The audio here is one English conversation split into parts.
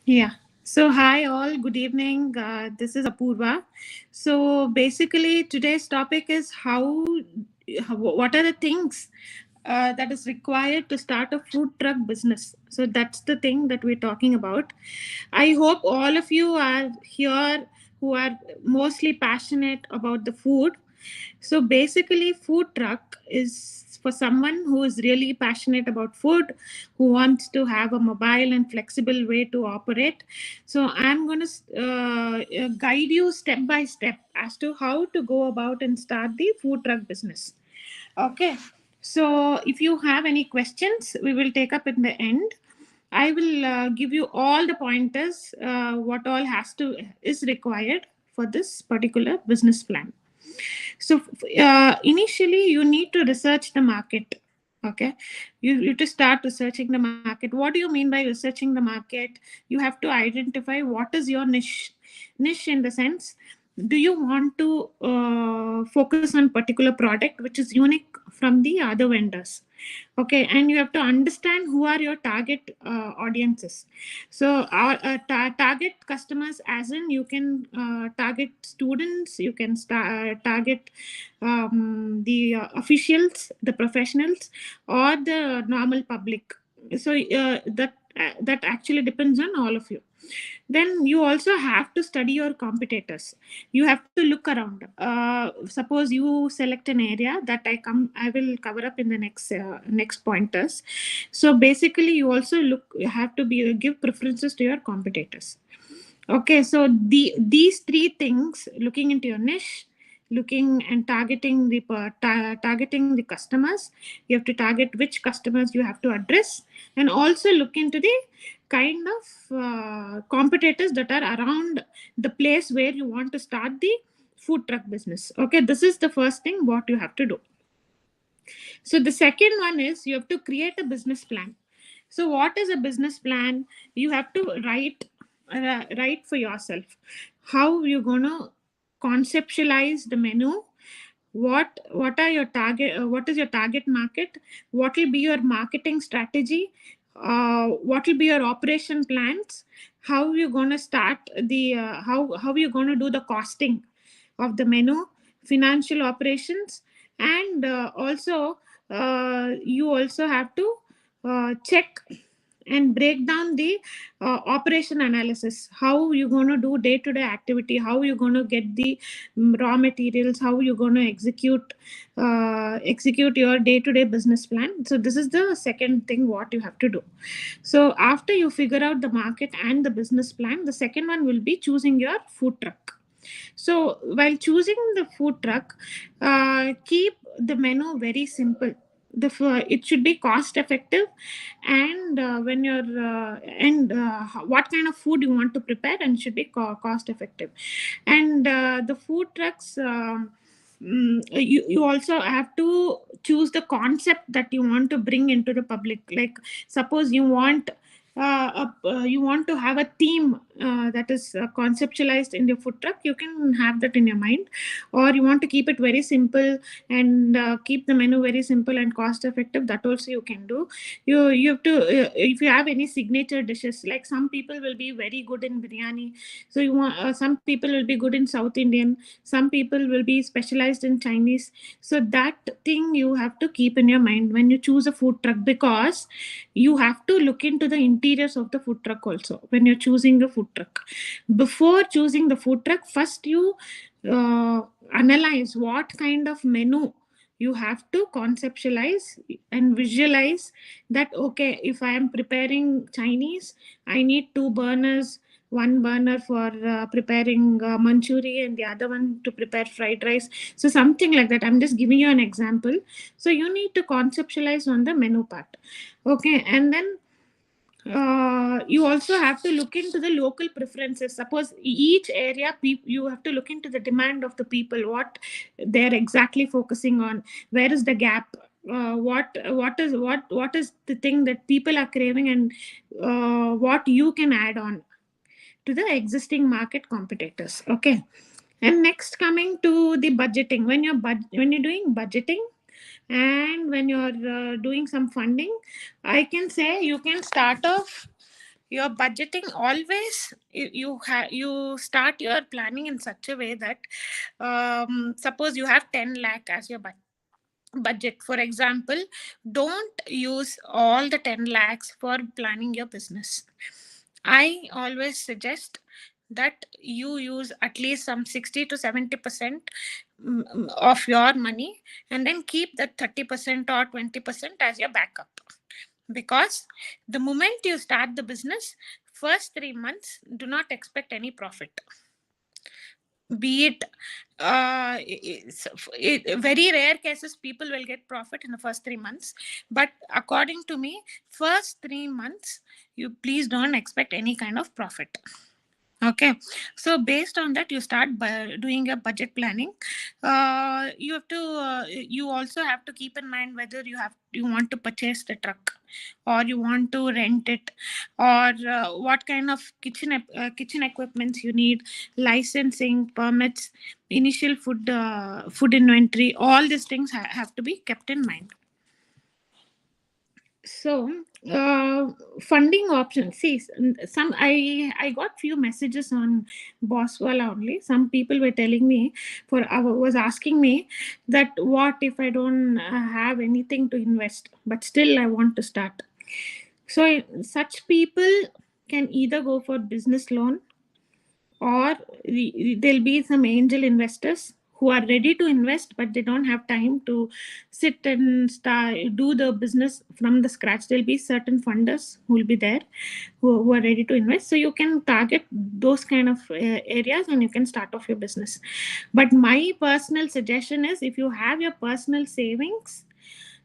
Yeah. So, hi all. Good evening. This is Apurva. So, basically, today's topic is what are the things that is required to start a food truck business. So, that's the thing that we're talking about. I hope all of you are here who are mostly passionate about the food. So basically, food truck is for someone who is really passionate about food, who wants to have a mobile and flexible way to operate. So I'm going to guide you step by step as to how to go about and start the food truck business. Okay. So if you have any questions, we will take up in the end. I will give you all the pointers, what all has to is required for this particular business plan. So initially, you need to research the market. Okay, you have to start researching the market. What do you mean by researching the market? You have to identify what is your niche. Niche in the sense, do you want to focus on particular product which is unique from the other vendors? Okay, and you have to understand who are your target audiences. So our target customers, as in you can target students, you can target the officials, the professionals, or the normal public. So that actually depends on all of you. Then you also have to study your competitors. You have to look around. Suppose you select an area that I will cover up in the next pointers. So basically, you also you have to be give preferences to your competitors. Okay, so these three things: looking into your niche, looking and targeting the customers. You have to target which customers you have to address, and also look into the kind of competitors that are around the place where you want to start the food truck business. Okay, this is the first thing what you have to do. So the second one is you have to create a business plan. So what is a business plan? You have to write for yourself how you're going to conceptualize the menu. What are your target? What is your target market? What will be your marketing strategy? What will be your operation plans? How you going to start the how you going to do the costing of the menu, financial operations, and also you also have to check and break down the operation analysis, how you're going to do day to day activity, how you're going to get the raw materials, how you're going to execute your day to day business plan. So this is the second thing what you have to do. So after you figure out the market and the business plan, the second one will be choosing your food truck. So while choosing the food truck, keep the menu very simple. It should be cost effective, and when you're and what kind of food you want to prepare, and should be cost effective. And the food trucks. You also have to choose the concept that you want to bring into the public. Like, suppose you want to have a theme that is conceptualized in the food truck, you can have that in your mind. Or you want to keep it very simple and keep the menu very simple and cost effective, that also you can do. You have to if you have any signature dishes, like some people will be very good in biryani, so you want some people will be good in South Indian, some people will be specialized in Chinese. So that thing you have to keep in your mind when you choose a food truck, because you have to look into the interiors of the food truck also when you're choosing the food truck. Before choosing the food truck, first you uh, analyze what kind of menu you have to conceptualize and visualize. That okay, if I am preparing Chinese, I need two burners, one burner for preparing manchuri and the other one to prepare fried rice. So something like that, I'm just giving you an example. So you need to conceptualize on the menu part. Okay, and then you also have to look into the local preferences. Suppose each area, you have to look into the demand of the people, what they're exactly focusing on, where is the gap, what is the thing that people are craving, and what you can add on to the existing market competitors. Okay, and next, coming to the budgeting. When you're doing budgeting and when you're doing some funding, I can say you can start off Your budgeting always, you start your planning in such a way that, suppose you have 10 lakh as your budget, for example. Don't use all the 10 lakhs for planning your business. I always suggest that you use at least some 60 to 70% of your money, and then keep that 30% or 20% as your backup. Because the moment you start the business, first 3 months, do not expect any profit. Be it, very rare cases people will get profit in the first 3 months, but according to me, first 3 months, you please don't expect any kind of profit. Okay, so based on that, you start by doing your budget planning. You also have to keep in mind whether you want to purchase the truck, or you want to rent it, or what kind of kitchen equipments you need, licensing, permits, initial food inventory. All these things have to be kept in mind. So, funding options. See, some I got few messages on Boswell only. Some people were telling me, was asking me that what if I don't have anything to invest, but still I want to start. So such people can either go for business loan, or there'll be some angel investors who are ready to invest, but they don't have time to sit and start do the business from the scratch. There'll be certain funders who will be there, who are ready to invest. So you can target those kind of areas, and you can start off your business. But my personal suggestion is, if you have your personal savings,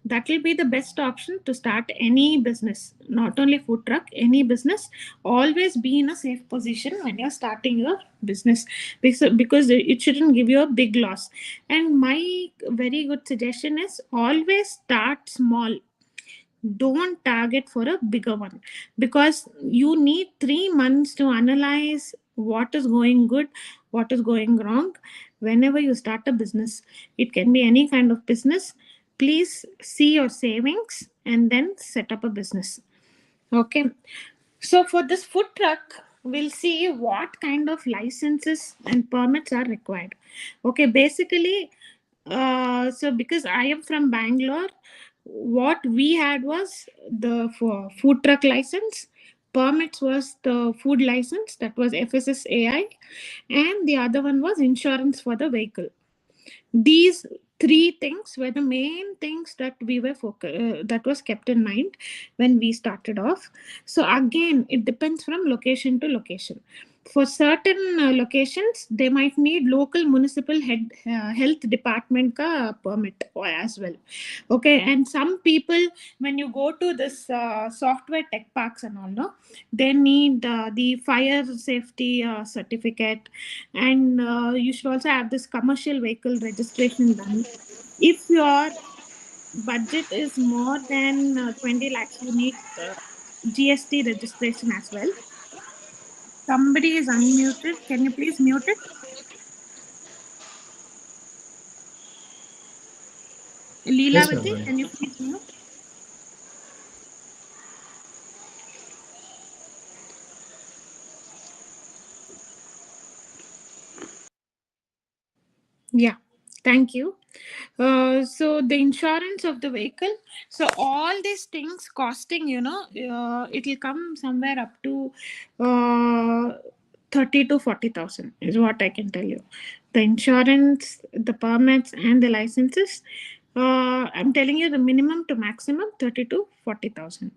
that will be the best option to start any business, not only food truck, any business. Always be in a safe position when you're starting your business, because it shouldn't give you a big loss. And my very good suggestion is, always start small. Don't target for a bigger one, because you need 3 months to analyze what is going good, what is going wrong. Whenever you start a business, it can be any kind of business, please see your savings and then set up a business. Okay, so for this food truck, we'll see what kind of licenses and permits are required. Okay, basically, so because I am from Bangalore, what we had was the for food truck license. Permits was the food license, that was FSSAI, and the other one was insurance for the vehicle. These three things were the main things that that was kept in mind when we started off. So again, it depends from location to location. For certain locations, they might need local municipal health department ka permit as well. Okay, and some people, when you go to this software tech parks and all, no, they need the fire safety certificate, and you should also have this commercial vehicle registration done. If your budget is more than 20 lakhs, you need GST registration as well. Somebody is unmuted. Can you please mute it? Yes, ma'am. Leelavati, can you please mute? Yeah, thank you. So the insurance of the vehicle. So all these things costing, it will come somewhere up to 30 to 40,000 is what I can tell you. The insurance, the permits, and the licenses. I'm telling you the minimum to maximum 30 to 40,000.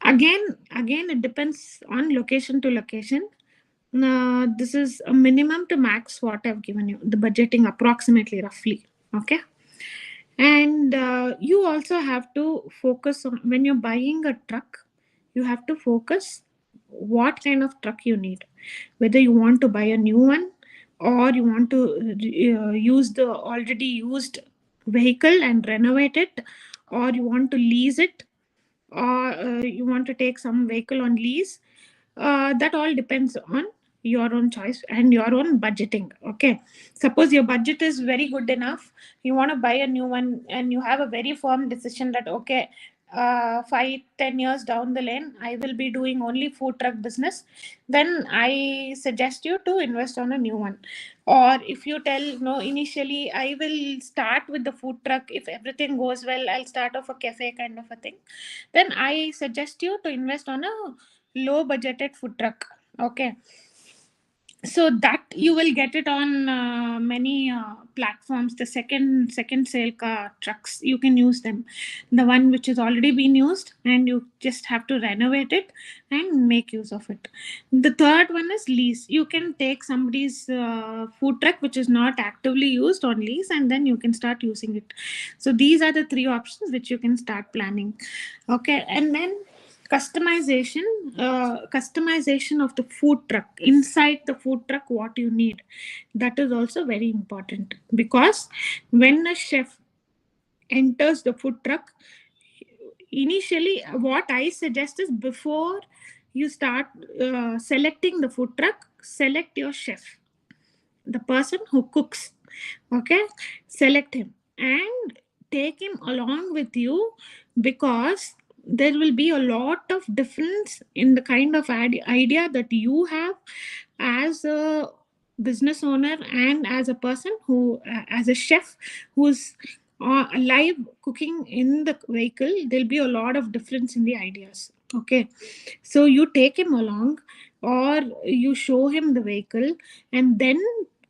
Again, it depends on location to location. This is a minimum to max what I've given you, the budgeting approximately, roughly. Okay. And you also have to focus on, when you're buying a truck, you have to focus what kind of truck you need. Whether you want to buy a new one, or you want to use the already used vehicle and renovate it, or you want to lease it, or you want to take some vehicle on lease. That all depends on your own choice and your own budgeting. Okay, suppose your budget is very good enough, you want to buy a new one, and you have a very firm decision that, okay, 5-10 years down the lane I will be doing only food truck business, then I suggest you to invest on a new one. Or if you tell no, initially I will start with the food truck, if everything goes well I'll start off a cafe kind of a thing, then I suggest you to invest on a low budgeted food truck. Okay, so that you will get it on many platforms. The second sale car trucks, you can use them, the one which is already been used, and you just have to renovate it and make use of it. The third one is lease. You can take somebody's food truck which is not actively used on lease, and then you can start using it. So these are the three options which you can start planning. Okay, and then customization. Customization of the food truck, inside the food truck what you need, that is also very important, because when a chef enters the food truck, initially what I suggest is, before you start selecting the food truck, select your chef, the person who cooks. Okay, select him and take him along with you, because there will be a lot of difference in the kind of idea that you have as a business owner, and as a person who as a chef who's alive cooking in the vehicle. There'll be a lot of difference in the ideas. Okay, so you take him along, or you show him the vehicle, and then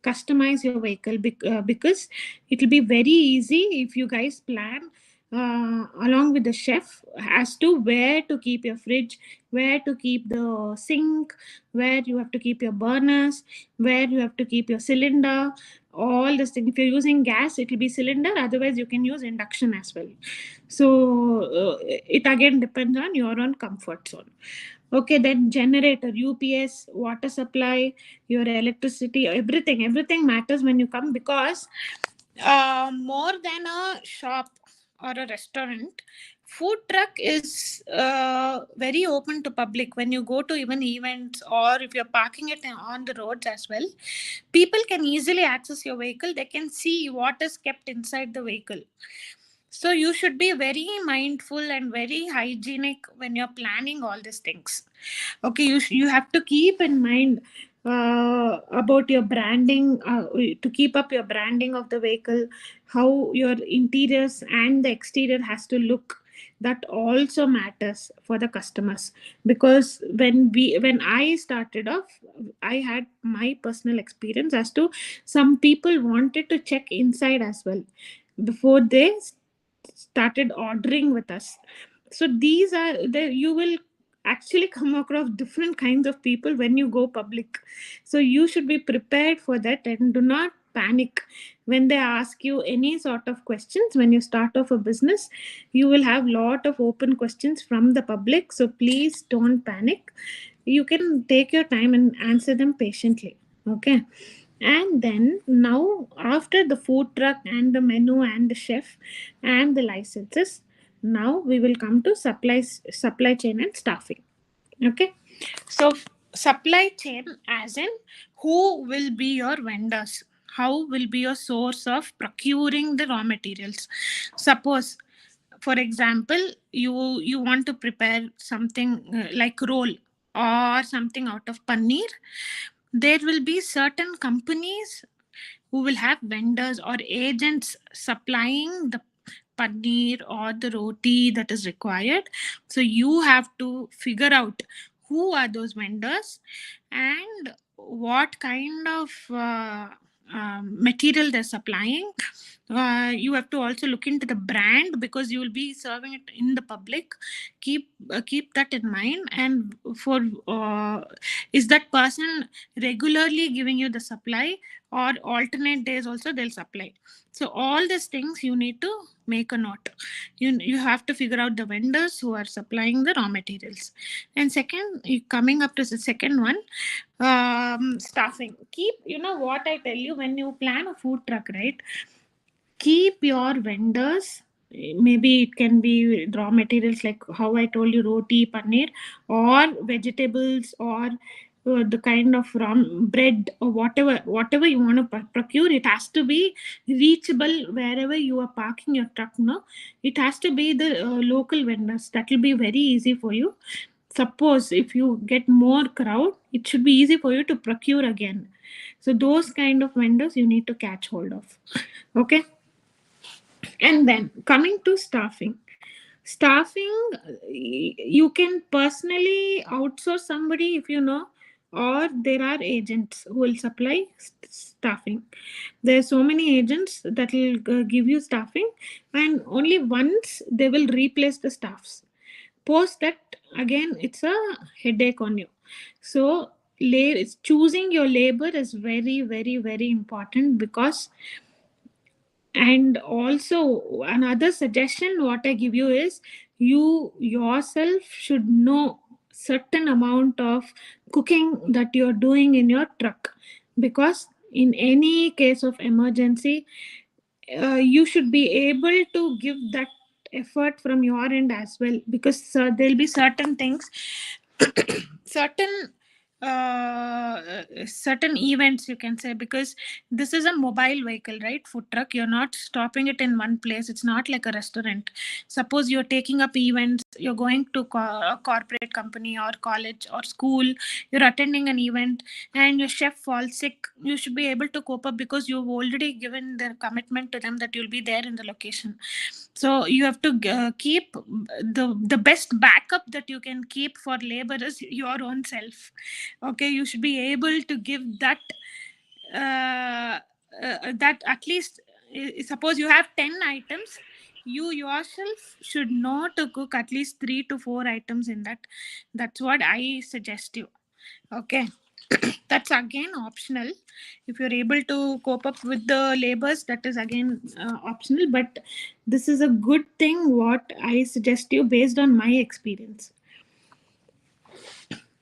customize your vehicle, because it will be very easy if you guys plan along with the chef as to where to keep your fridge, where to keep the sink, where you have to keep your burners, where you have to keep your cylinder, all this thing. If you're using gas, it will be cylinder, otherwise you can use induction as well. So it again depends on your own comfort zone. Okay, then generator, UPS, water supply, your electricity, everything matters when you come, because more than a shop or a restaurant, food truck is very open to public. When you go to even events, or if you're parking it on the roads as well, people can easily access your vehicle. They can see what is kept inside the vehicle. So you should be very mindful and very hygienic when you're planning all these things. Okay, you have to keep in mind about your branding, to keep up your branding of the vehicle, how your interiors and the exterior has to look. That also matters for the customers, because when I started off, I had my personal experience as to, some people wanted to check inside as well before they started ordering with us. So these are the, you will actually come across different kinds of people when you go public. So you should be prepared for that, and do not panic when they ask you any sort of questions. When you start off a business, you will have lot of open questions from the public, so please don't panic. You can take your time and answer them patiently. Okay, and then now, after the food truck and the menu and the chef and the licenses, now we will come to supply chain and staffing. Okay, so supply chain, as in, who will be your vendors, how will be your source of procuring the raw materials. Suppose, for example, you want to prepare something like roll or something out of paneer. There will be certain companies who will have vendors or agents supplying the paneer or the roti that is required. So you have to figure out who are those vendors, and what kind of material they're supplying. You have to also look into the brand, because you will be serving it in the public. Keep that in mind. And for is that person regularly giving you the supply, or alternate days also they'll supply. So all these things you need to make a note. You have to figure out the vendors who are supplying the raw materials. And second, coming up to the second one, staffing. Keep, you know what I tell you, when you plan a food truck, right, keep your vendors. Maybe it can be raw materials like how I told you, roti, paneer, or vegetables, or the kind of bread or whatever you want to procure, it has to be reachable wherever you are parking your truck. No, it has to be the local vendors. That will be very easy for you. Suppose if you get more crowd, it should be easy for you to procure again. So those kind of vendors you need to catch hold of. Okay. And then coming to staffing, you can personally outsource somebody if you know, or there are agents who will supply staffing. There are so many agents that will give you staffing, and only once they will replace the staffs. Post that, again it's a headache on you. So choosing your labor is very very very important. Because, and also another suggestion what I give you is, you yourself should know certain amount of cooking that you're doing in your truck. Because in any case of emergency, you should be able to give that effort from your end as well. Because there'll be certain things, certain certain events you can say. Because this is a mobile vehicle, right? Food truck, you're not stopping it in one place. It's not like a restaurant. Suppose you're taking up events, you're going to a corporate company or college or school, you're attending an event, and your chef falls sick, you should be able to cope up because you've already given their commitment to them that you'll be there in the location. So you have to keep the best backup that you can keep for labor is your own self. Okay, you should be able to give that, that at least, suppose you have 10 items, you yourself should know to cook at least 3 to 4 items in that. That's what I suggest you. Okay. That's again optional. If you're able to cope up with the labors, that is again optional. But this is a good thing what I suggest you based on my experience.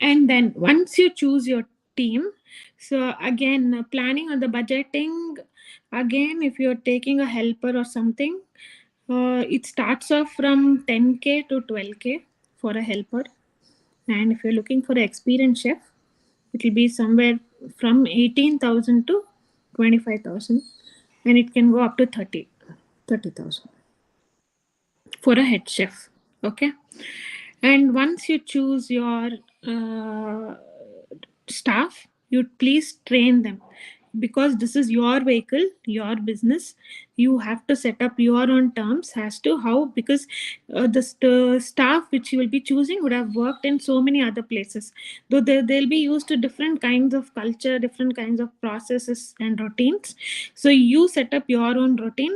And then once you choose your team, so again planning on the budgeting. Again, if you're taking a helper or something, it starts off from 10K to 12K for a helper. And if you're looking for an experienced chef, it will be somewhere from 18,000 to 25,000, and it can go up to 30,000 for a head chef. Okay. And once you choose your uh, staff, you please train them. Because this is your vehicle, your business, you have to set up your own terms as to how. Because the staff which you will be choosing would have worked in so many other places, though they'll be used to different kinds of culture, different kinds of processes and routines. So you set up your own routine,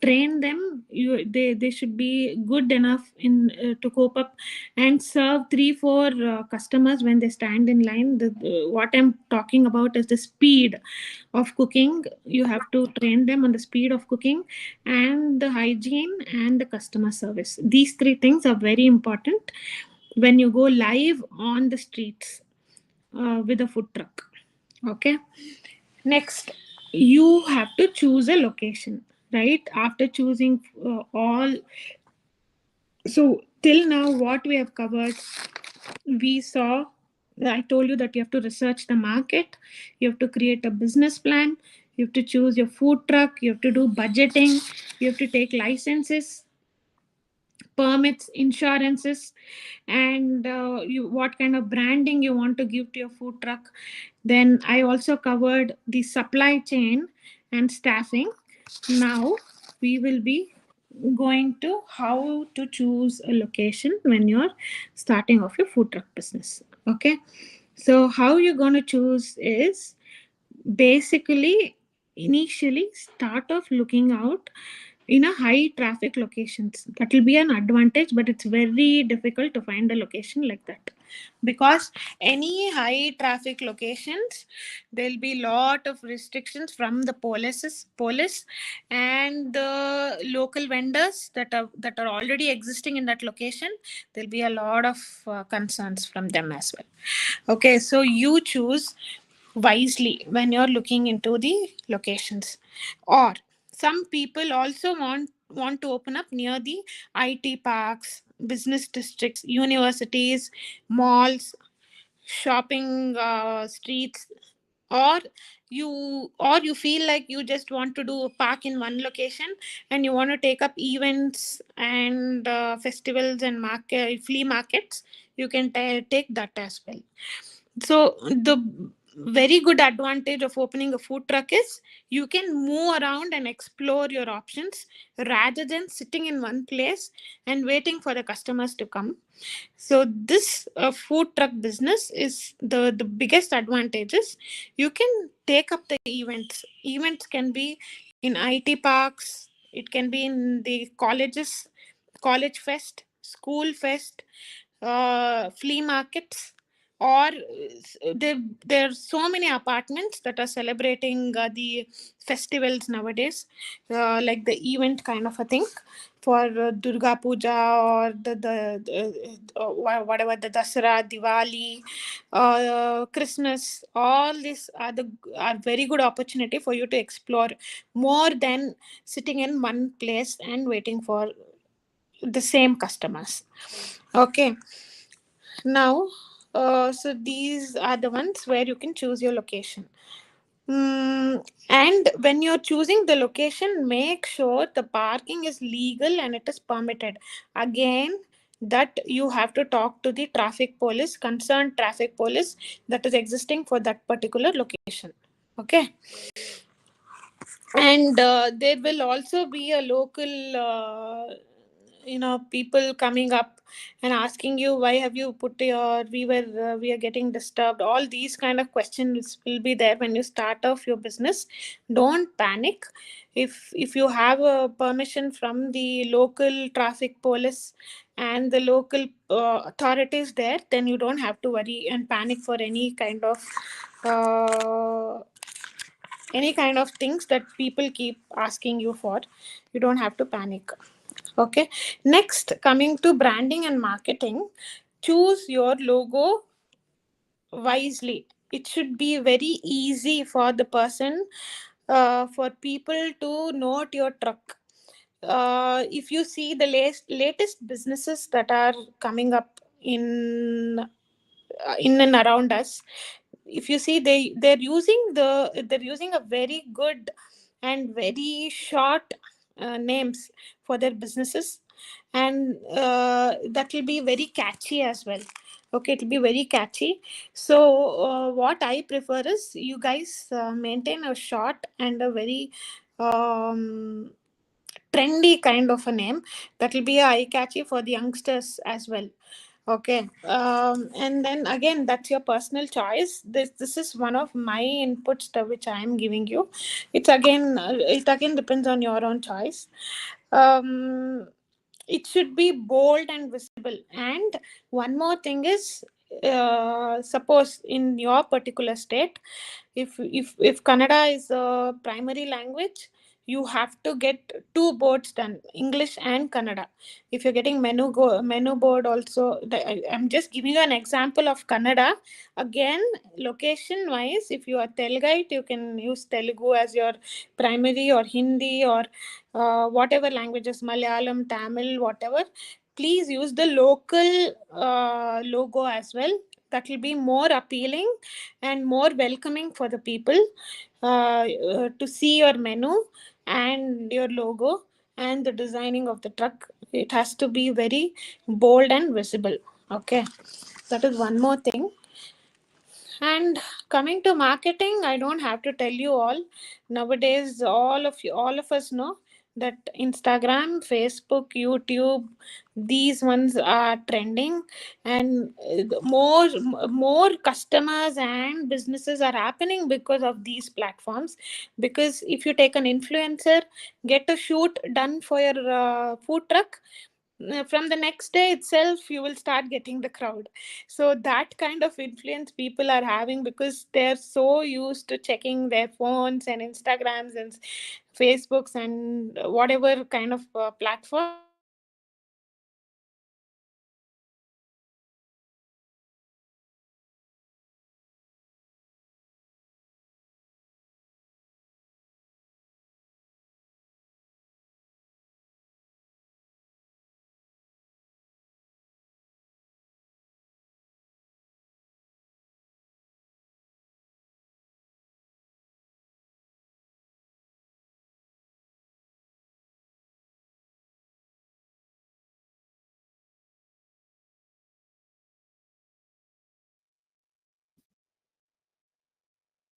train them. They should be good enough in to cope up and serve 3 4 customers when they stand in line. What I'm talking about is the speed of cooking. You have to train them on the speed of cooking, and the hygiene, and the customer service. These three things are very important when you go live on the streets with a food truck. Okay. Next, you have to choose a location, right? After choosing all. So till now what we have covered, we saw, I told you that you have to research the market, you have to create a business plan, you have to choose your food truck, you have to do budgeting, you have to take licenses, permits, insurances, and what kind of branding you want to give to your food truck. Then I also covered the supply chain and staffing. Now we will be going to how to choose a location when you're starting off your food truck business. Okay. So how you're going to choose is, basically, initially start off looking out in a high traffic locations. That will be an advantage, but it's very difficult to find a location like that. Because any high traffic locations, there'll be lot of restrictions from the police and the local vendors that are already existing in that location. There'll be a lot of concerns from them as well. Okay, so you choose wisely when you're looking into the locations. Or some people also want to open up near the IT parks, business districts, universities, malls. shopping streets, or you feel like you just want to do a park in one location, and you want to take up events and festivals and flea markets, you can take that as well. So the very good advantage of opening a food truck is you can move around and explore your options rather than sitting in one place and waiting for the customers to come. So this food truck business is the biggest advantages. You can take up the events. Events can be in IT parks, it can be in the colleges, college fest, school fest, flea markets, or there are so many apartments that are celebrating the festivals nowadays, like the event kind of a thing for Durga Puja, or whatever, the Dasara, Diwali, Christmas. All these are very good opportunity for you to explore more than sitting in one place and waiting for the same customers. Okay, now, so these are the ones where you can choose your location. And when you're choosing the location, make sure the parking is legal and it is permitted. Again, that you have to talk to the traffic police, concerned traffic police that is existing for that particular location. Okay, and there will also be a local people coming up and asking you, why have you put your, we are getting disturbed. All these kind of questions will be there when you start off your business. Don't panic. If you have a permission from the local traffic police and the local authorities there, then you don't have to worry and panic for uh, any kind of things that people keep asking you for. You don't have to panic. Okay, next, coming to branding and marketing, choose your logo wisely. It should be very easy for the person, for people to note your truck. If you see the latest businesses that are coming up in and around us, if you see, they're using a very good and very short names for their businesses, and that will be very catchy as well. Okay, it will be very catchy. So what I prefer is you guys maintain a short and a very um, trendy kind of a name that will be eye catchy for the youngsters as well. Okay, and then again, that's your personal choice. This is one of my inputs which I am giving you. It again depends on your own choice. Um, it should be bold and visible. And one more thing is, suppose in your particular state, if Kannada is a primary language, you have to get two boards done, English and Kannada. If you're getting menu board also, I'm just giving you an example of Kannada. Again, location wise, if you are Telgite, you can use Telugu as your primary, or Hindi, or whatever languages, Malayalam, Tamil, whatever. Please use the local logo as well. That will be more appealing and more welcoming for the people to see your menu and your logo and the designing of the truck. It has to be very bold and visible. Okay, that is one more thing. And coming to marketing, I don't have to tell you all. Nowadays, all of us know that Instagram, Facebook, YouTube, these ones are trending, and more customers and businesses are happening because of these platforms. Because if you take an influencer, get a shoot done for your food truck, from the next day itself you will start getting the crowd. So that kind of influence people are having because they're so used to checking their phones and Instagrams and Facebooks and whatever kind of platforms, that they are using influencers to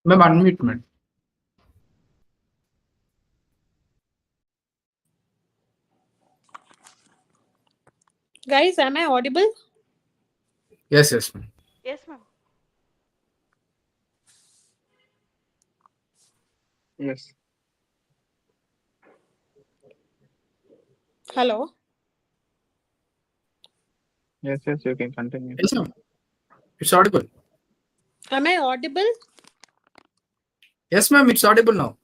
Ma'am, unmute, ma'am. Guys, am I audible? Yes, yes, ma'am. Yes, ma'am. Yes, Hello. yes, you can continue. Yes, ma'am. It's audible. Am I audible? Yes, ma'am. It's audible now.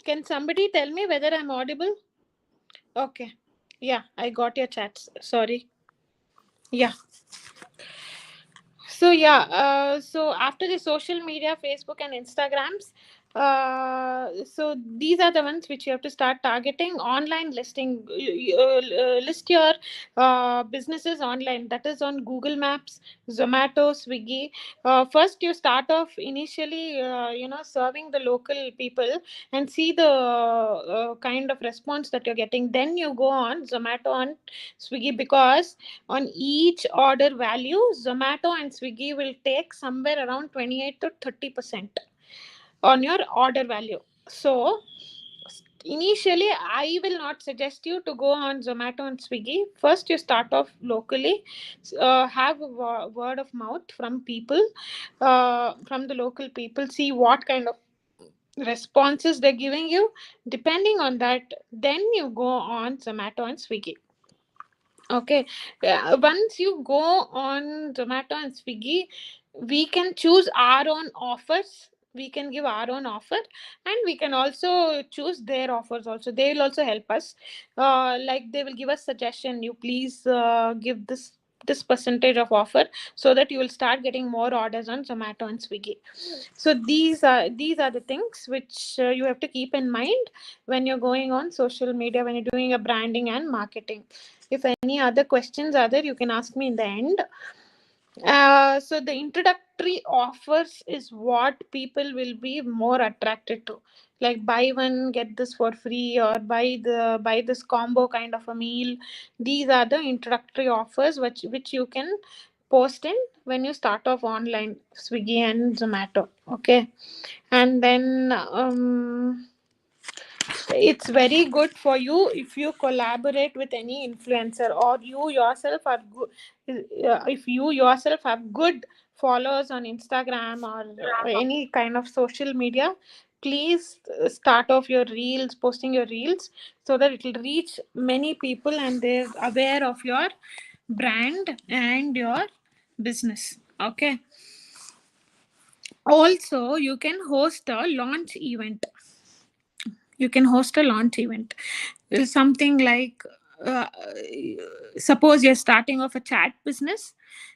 Can somebody tell me whether I'm audible? Okay. Yeah, I got your chats. Sorry. Yeah. So after the social media, Facebook and Instagrams, so these are the ones which you have to start targeting. Online listing, list your businesses online. That is on Google Maps, Zomato, Swiggy. First, you start off initially, serving the local people and see the kind of response that you're getting. Then you go on Zomato and Swiggy, because on each order value, Zomato and Swiggy will take somewhere around 28 to 30% on your order value. So initially, I will not suggest you to go on Zomato and Swiggy. First, you start off locally, have a word of mouth from people, from the local people, see what kind of responses they're giving you. Depending on that, then you go on Zomato and Swiggy. Okay. Once you go on Zomato and Swiggy, we can choose our own offers. We can give our own offer, and we can also choose their offers. Also, they will also help us. Like they will give us suggestion. You please give this percentage of offer so that you will start getting more orders on Zomato and Swiggy. So these are the things which you have to keep in mind when you're going on social media, when you're doing a branding and marketing. If any other questions are there, you can ask me in the end. So the introductory offers is what people will be more attracted to, like buy one get this for free, or buy this combo kind of a meal. These are the introductory offers which you can post in when you start off online, Swiggy and Zomato. Okay. And then it's very good for you if you collaborate with any influencer, or you yourself are good. If you yourself have good followers on Instagram or any kind of social media, please start off your reels, posting your reels, so that it will reach many people and they're aware of your brand and your business. Okay. Also, you can host a launch event. You can host a launch event. Something like, uh, suppose you're starting off a chat business,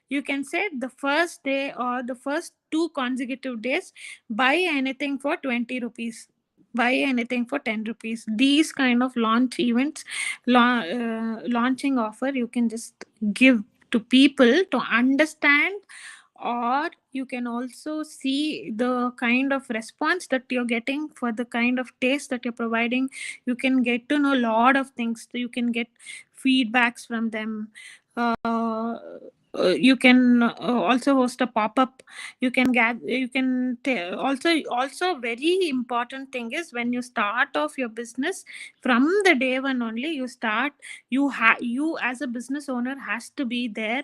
you can say the first day or the first 2 consecutive days, buy anything for 20 rupees, buy anything for 10 rupees. These kind of launch events, launching offer, you can just give to people to understand, or you can also see the kind of response that you're getting for the kind of taste that you're providing. You can get to know a lot of things. You can get feedbacks from them. You can also host a pop-up. You can get, you can also very important thing is, when you start off your business, from the day one only you start, you as a business owner has to be there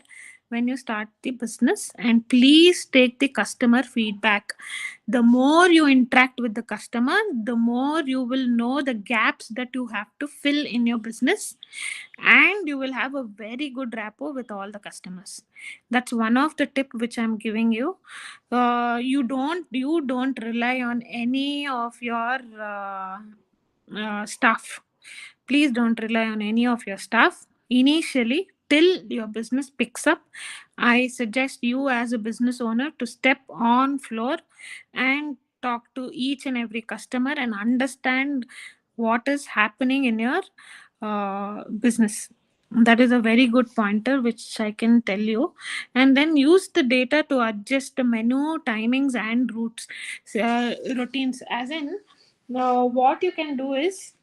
when you start the business, and please take the customer feedback. The more you interact with the customer, the more you will know the gaps that you have to fill in your business, and you will have a very good rapport with all the customers. That's one of the tip which I'm giving you. You don't rely on any of your staff. Please don't rely on any of your staff initially till your business picks up. I suggest you as a business owner to step on floor and talk to each and every customer and understand what is happening in your business. That is a very good pointer which I can tell you. And then use the data to adjust the menu timings and routes, routines. As in, Now, what you can do is,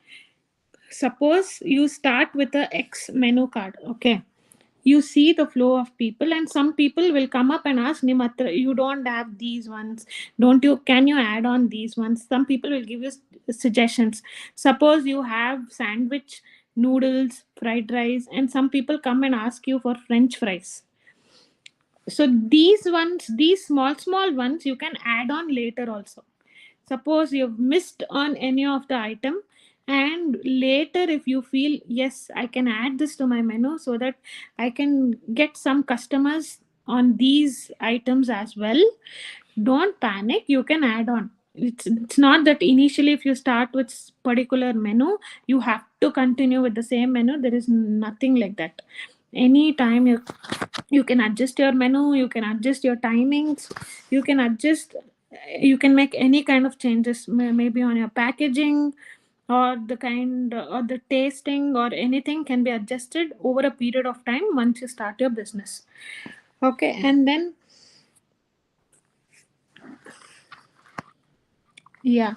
suppose you start with a X menu card, okay? You see the flow of people, and some people will come up and ask, Nimatra, you don't have these ones, don't you, can you add on these ones? Some people will give you suggestions. Suppose you have sandwich, noodles, fried rice, and some people come and ask you for French fries. So these ones, these small ones, you can add on later also. Suppose you've missed on any of the item, and later if you feel, yes, I can add this to my menu so that I can get some customers on these items as well, don't panic, you can add on. It's not that initially if you start with particular menu you have to continue with the same menu. There is nothing like that. Anytime you can adjust your menu, you can adjust your timings, you can adjust, you can make any kind of changes, maybe on your packaging, or the kind or the tasting or anything can be adjusted over a period of time once you start your business. Okay, and then, yeah,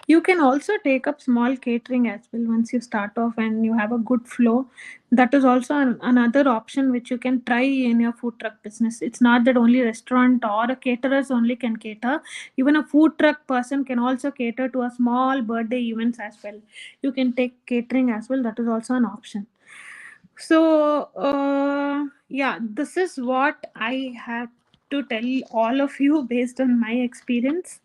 you can also take up small catering as well once you start off and you have a good flow. That is also another option which you can try in your food truck business. It's not that only restaurant or a caterers only can cater. Even a food truck person can also cater to a small birthday events as well. You can take catering as well. That is also an option. So, yeah, this is what I have to tell all of you based on my experience.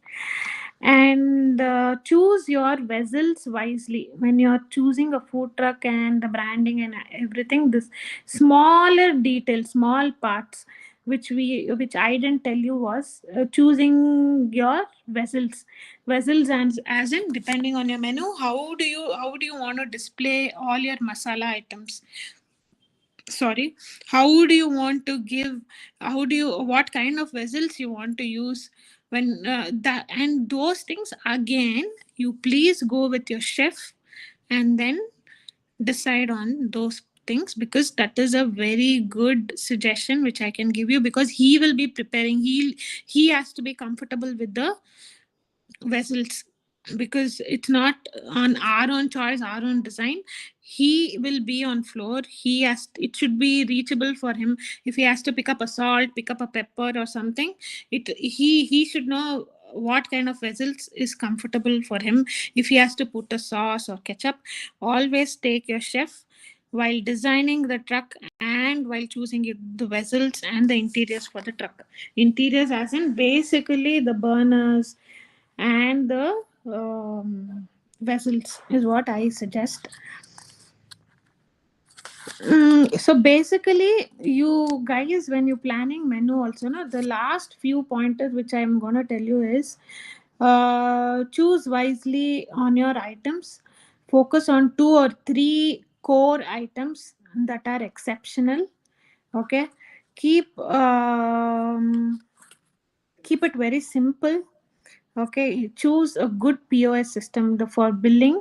And choose your vessels wisely when you're choosing a food truck, and the branding and everything. This smaller details, small parts which I didn't tell you was choosing your vessels, and as in depending on your menu, how do you want to display all your masala items, sorry, how do you want to give, how do you, what kind of vessels you want to use, when that and those things again, you please go with your chef and then decide on those things, because that is a very good suggestion which I can give you, because he will be preparing, he has to be comfortable with the vessels, because it's not on our own choice, our own design. He will be on floor, he has, it should be reachable for him. If he has to pick up a salt, pick up a pepper or something, he should know what kind of vessels is comfortable for him. If he has to put a sauce or ketchup, always take your chef while designing the truck and while choosing the vessels and the interiors for the truck. Interiors as in basically the burners and the vessels is what I suggest. So basically, you guys, when you're planning menu, also, no, the last few pointers which I'm gonna tell you is, choose wisely on your items. Focus on 2 or 3 core items that are exceptional. Okay, keep keep it very simple. Okay, choose a good POS system for billing.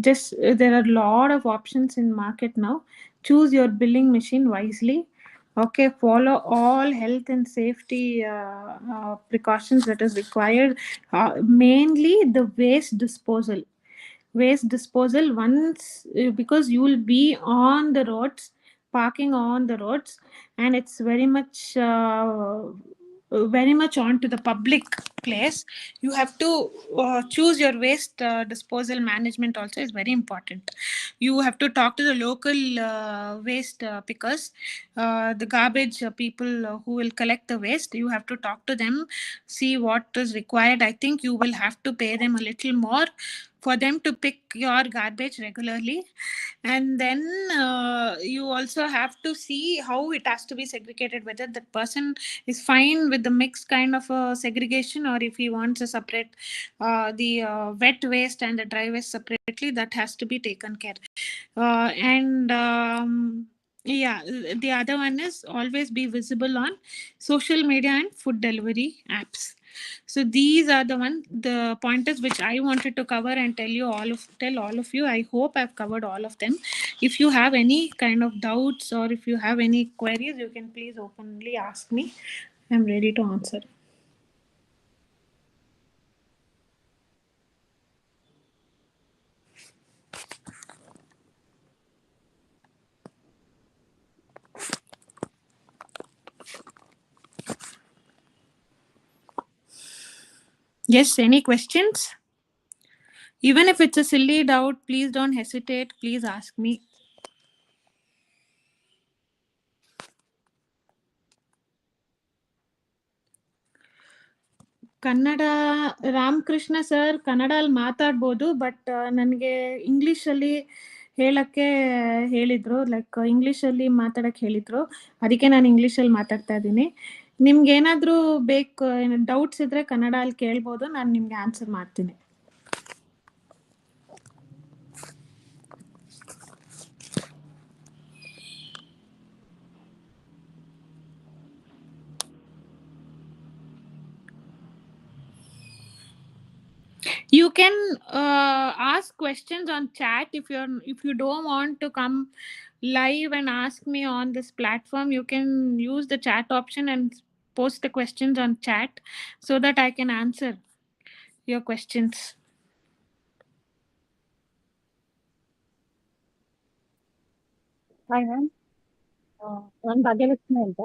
Just there are a lot of options in market now. Choose your billing machine wisely. Okay, follow all health and safety precautions that is required. Mainly the waste disposal once, because you will be on the roads, parking on the roads, and it's very much on to the public place. You have to choose your waste disposal management also is very important. You have to talk to the local waste pickers, the garbage people who will collect the waste. You have to talk to them, see what is required. I think you will have to pay them a little more for them to pick your garbage regularly. And then you also have to see how it has to be segregated, whether that person is fine with the mixed kind of segregation, or if he wants a separate, the wet waste and the dry waste separately, that has to be taken care. And yeah, the other one is always be visible on social media and food delivery apps. So these are the pointers which I wanted to cover and tell all of you. I hope I've covered all of them. If you have any kind of doubts, or if you have any queries, you can please openly ask me. I'm ready to answer. Yes, any questions? Even if it's a silly doubt, please don't hesitate. Please ask me. Kannada Ramakrishna sir ಕನ್ನಡಲ್ಲಿ ಮಾತಾಡ್ಬೋದು, but ನನಗೆ ಇಂಗ್ಲೀಷಲ್ಲಿ ಹೇಳಕ್ಕೆ ಹೇಳಿದರು, like ಇಂಗ್ಲೀಷಲ್ಲಿ ಮಾತಾಡಕ್ಕೆ ಹೇಳಿದರು. ಅದಕ್ಕೆ ನಾನು ಇಂಗ್ಲೀಷಲ್ಲಿ ಮಾತಾಡ್ತಾ ಇದ್ದೀನಿ. ನಿಮ್ಗೆ ಏನಾದರೂ ಬೇಕು, ಡೌಟ್ಸ್ ಇದ್ದರೆ ಕನ್ನಡಲ್ಲಿ ಕೇಳ್ಬೋದು, ನಾನು ನಿಮಗೆ ಆನ್ಸರ್ ಮಾಡ್ತೀನಿ. You can ask questions on chat. If you don't want to come live and ask me on this platform, you can use the chat option and post the questions on chat so that I can answer your questions. Hi ma'am. ನಾನು ಭಾಗ್ಯಲಕ್ಷ್ಮಿ ಅಂತ.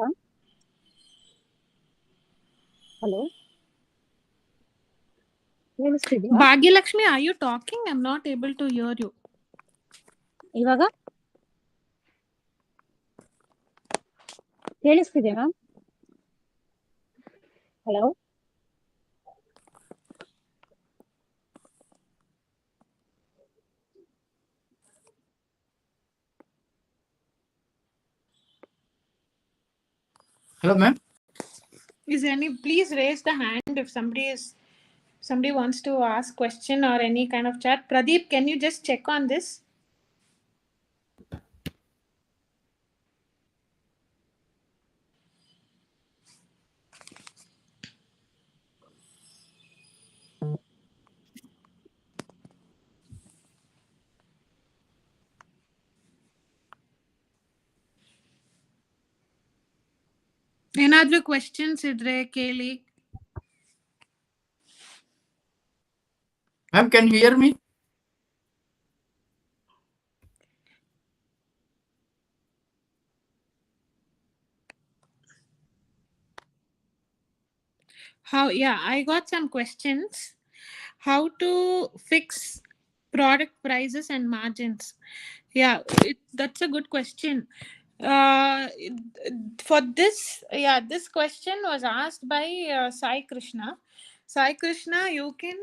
Hello, ಕೇಳಿಸ್ತಿದ್ಯಾ? Bhagyalakshmi, are you talking? I'm not able to hear you. ಇವಾಗ ಕೇಳಿಸ್ತಿದೆ ma'am? Hello, Hello, ma'am. Is there any? Please raise the hand if somebody wants to ask question or any kind of chat. Pradeep, can you just check on this? ಏನಾದ್ರೂ questions ಇದ್ರೆ ಕೇಳಿ. Ma'am, can you hear me? I got some questions. How to fix product prices and margins? Yeah, that's a good question. For this, this question was asked by Sai Krishna. Sai Krishna, you can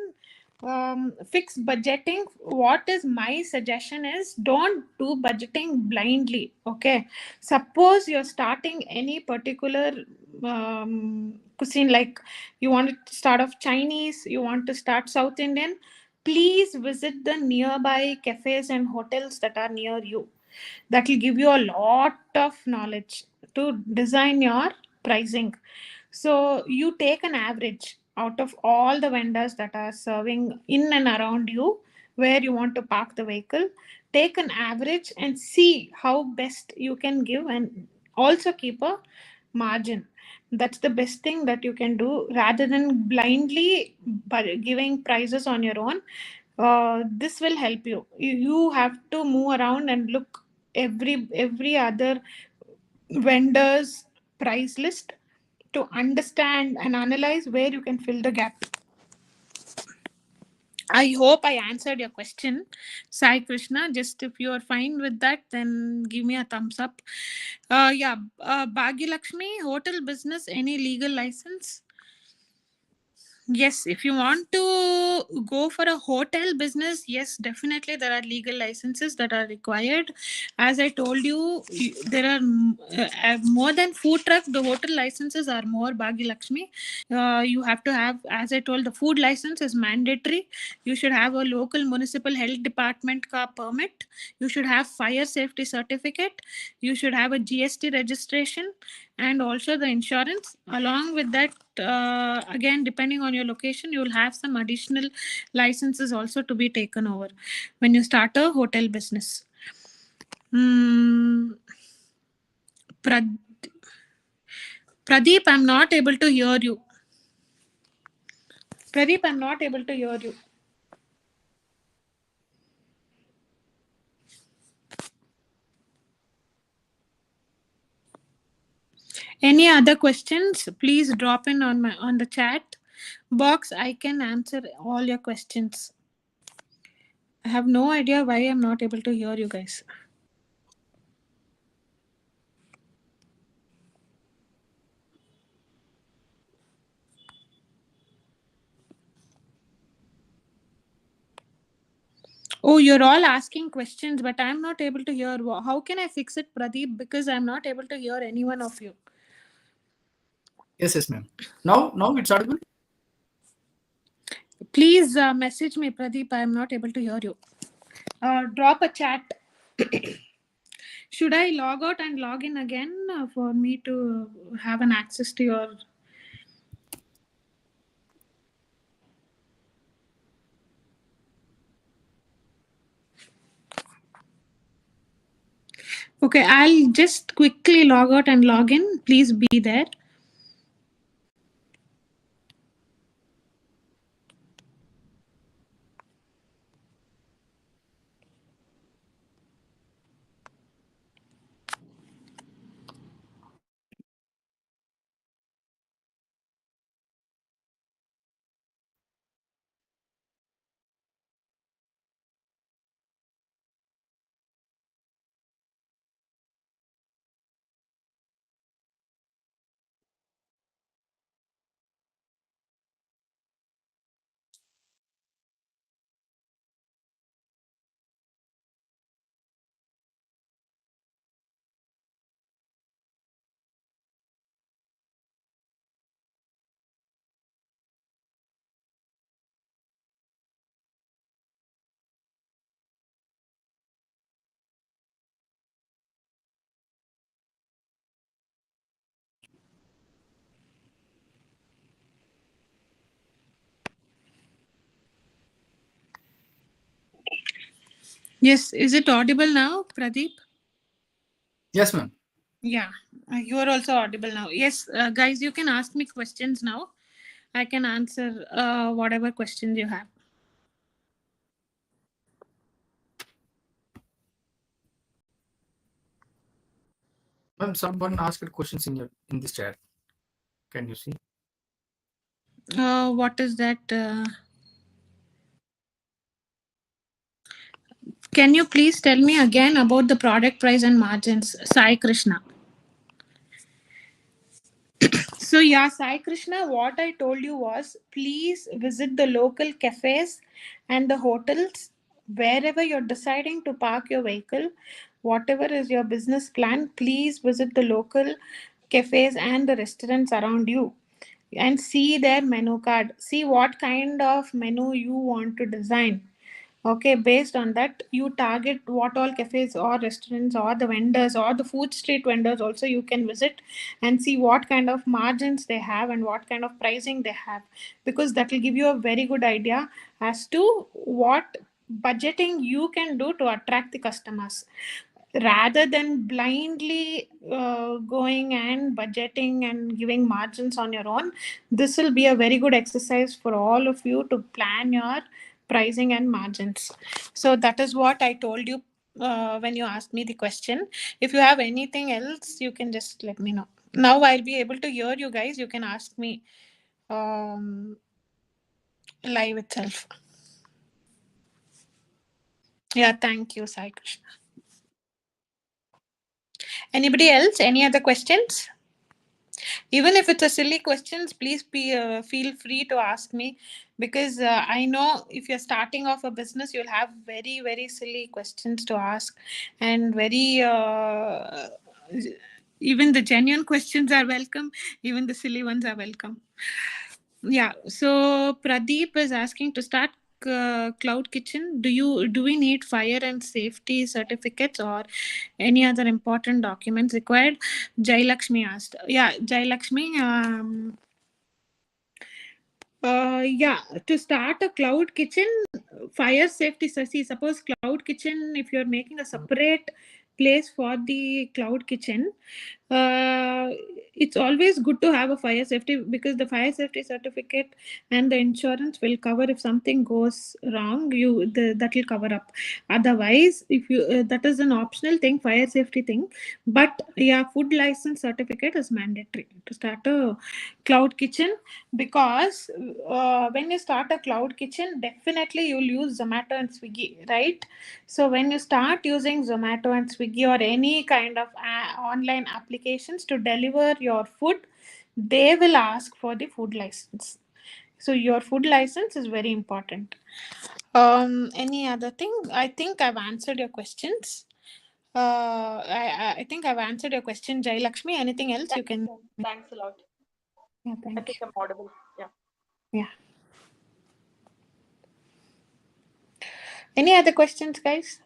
fix budgeting. What is my suggestion is, don't do budgeting blindly. Okay, suppose you're starting any particular cuisine, like you want to start off Chinese, you want to start South Indian, please visit the nearby cafes and hotels that are near you. That will give you a lot of knowledge to design your pricing. So you take an average out of all the vendors that are serving in and around you where you want to park the vehicle. Take an average and see how best you can give, and also keep a margin. That's the best thing that you can do, rather than blindly giving prices on your own. This will help you. You have to move around and look every other vendor's price list to understand and analyze where you can fill the gap. I hope I answered your question, Sai Krishna. Just if you are fine with that, then give me a thumbs up. Bhagyalakshmi, hotel business, any legal license? Yes, if you want to go for a hotel business, yes, definitely there are legal licenses that are required. As I told you, there are more than food truck. The hotel licenses are more, Bhagyalakshmi. You have to have, as I told, the food license is mandatory. You should have a local municipal health department ka permit. You should have fire safety certificate. You should have a GST registration, and also the insurance. Along with that, again, depending on your location, you will have some additional licenses also to be taken over when you start a hotel business. Pradeep, I'm not able to hear you. Pradeep, I'm not able to hear you. Any other questions? Please drop in on the chat. box, I can answer all your questions. I have no idea why I'm not able to hear you guys. Oh, you're all asking questions, but I'm not able to hear. How can I fix it, Pradeep? Because I'm not able to hear any one of you. Yes, yes, ma'am. Now it's audible. Please message me, Pradeep. I'm not able to hear you. Drop a chat. Should I log out and log in again for me to have an access to your? Okay, I'll just quickly log out and log in. Please be there. Yes, is it audible now, Pradeep? Yes, ma'am. Yeah, you are also audible now. Yes, guys, you can ask me questions now. I can answer whatever questions you have. Ma'am, someone asked questions in this chat. Can you see? What is that? Can you please tell me again about the product price and margins, Sai Krishna? So yeah, Sai Krishna, what I told you was please visit the local cafes and the hotels wherever you're deciding to park your vehicle. Whatever is your business plan, please visit the local cafes and the restaurants around you and see their menu card. See what kind of menu you want to design. Okay, based on that, you target what all cafes or restaurants or the vendors or the food street vendors also you can visit and see what kind of margins they have and what kind of pricing they have, because that will give you a very good idea as to what budgeting you can do to attract the customers rather than blindly going and budgeting and giving margins on your own. This will be a very good exercise for all of you to plan your pricing and margins. So that is what I told you when you asked me the question. If you have anything else, you can just let me know. Now I'll be able to hear you guys. You can ask me live itself. Yeah, thank you, Sai Krishna. Anybody else? Any other questions? Even if it's a silly questions, please feel free to ask me, because I know if you're starting off a business, you'll have very very silly questions to ask, and very even the genuine questions are welcome, even the silly ones are welcome. Yeah, so Pradeep is asking to start cloud kitchen. Do we need fire and safety certificates or any other important documents required? Jai Lakshmi asked. Yeah, Jai Lakshmi. Yeah, to start a cloud kitchen, fire safety. So see, suppose cloud kitchen, if you're making a separate place for the cloud kitchen, uh, it's always good to have a fire safety, because the fire safety certificate and the insurance will cover if something goes wrong. That will cover up. Otherwise, if you that is an optional thing, fire safety thing. But yeah, food license certificate is mandatory to start a cloud kitchen, because when you start a cloud kitchen, definitely you'll use Zomato and Swiggy, right? So when you start using Zomato and Swiggy or any kind of online applications to deliver your food, they will ask for the food license. So your food license is very important. Any other thing? I think I've answered your questions. I think I've answered your question, Jai Lakshmi. Anything else you can? Thanks a lot. Yeah, I thank think you. I'm audible. Yeah. Yeah. Any other questions, guys?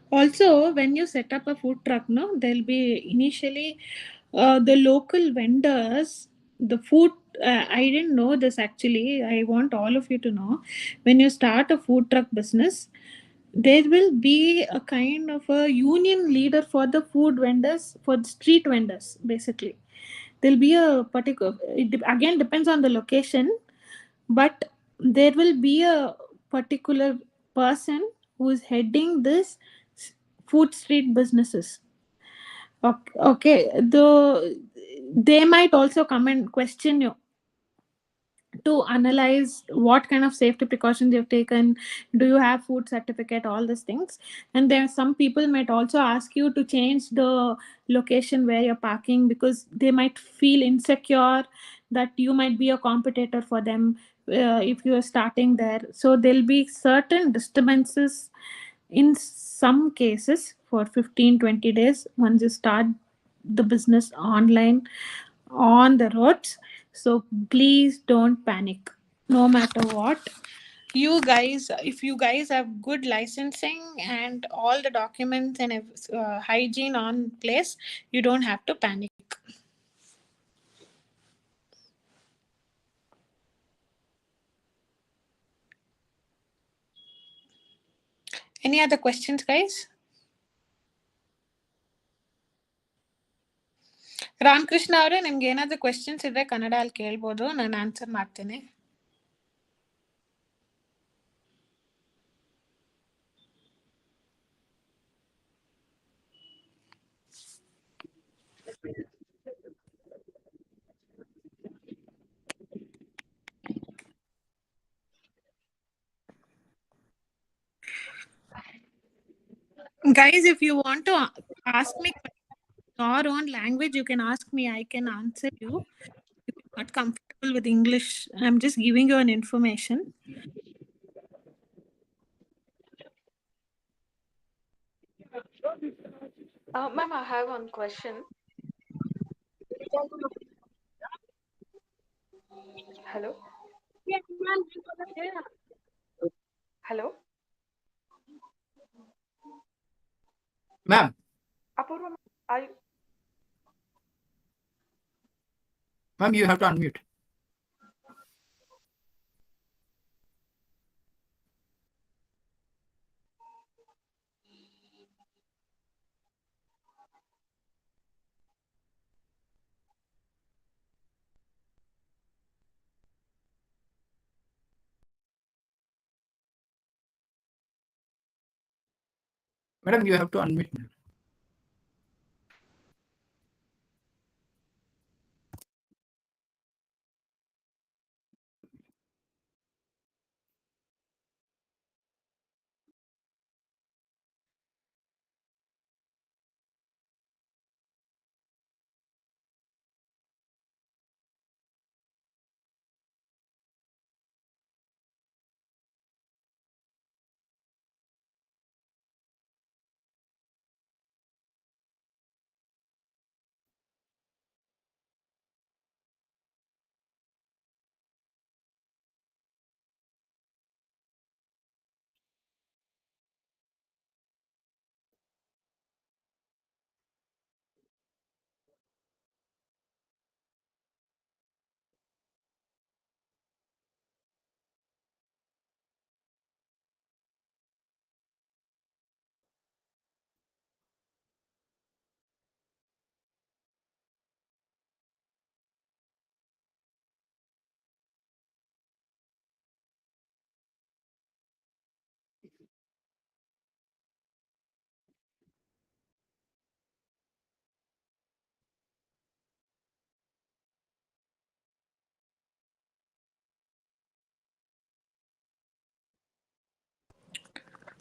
Also, when you set up a food truck, no, there'll be initially the local vendors, the food. I didn't know this actually. I want all of you to know. When you start a food truck business, there will be a kind of a union leader for the food vendors, for the street vendors, basically. There'll be a particular, again, depends on the location, but there will be a particular person who is heading this food street businesses. Okay, they might also come and question you to analyze what kind of safety precautions you've taken. Do you have food certificate, all these things. And there some people might also ask you to change the location where you're parking, because they might feel insecure that you might be a competitor for them if you are starting there. So there'll be certain disturbances in some cases for 15-20 days once you start the business online on the roads. So please don't panic, no matter what. You guys, if you guys have good licensing and all the documents and hygiene on place, you don't have to panic. Any other questions, guys? Ramakrishna ಅವರೇ, ನಿಮ್ಗೆ ಏನಾದರೂ questions ಇದ್ರೆ ಕನ್ನಡ ಅಲ್ಲಿ ಕೇಳ್ಬೋದು, ನಾನು answer ಮಾಡ್ತೇನೆ. Guys, if you want to ask me your own language, you can ask me. I can answer you. If you're not comfortable with English, I'm just giving you an information. Ma'am, I have one question. Hello? Hello? Ma'am, Apurva, are you? ma'am, you have to unmute. Madam, you have to unmute.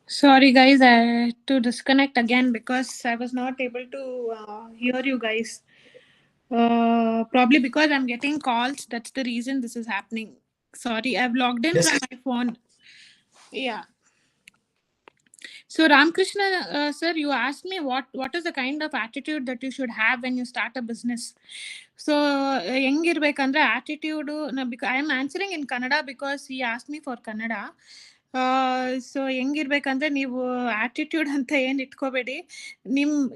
Sorry, guys, I had to disconnect again because I was not able to hear you guys. Probably because I'm getting calls. That's the reason this is happening. Sorry, I've logged in Yes. from my phone. Yeah. So Ramakrishna, sir, you asked me what is the kind of attitude that you should have when you start a business. So ಹೆಂಗಿರ್ಬೇಕಂದ್ರೆ attitude I am answering in Kannada because he asked me for Kannada. So ಹೆಂಗಿರ್ಬೇಕಂದ್ರೆ ನೀವು attitude ಅಂತ ಏನು ಇಟ್ಕೋಬೇಡಿ.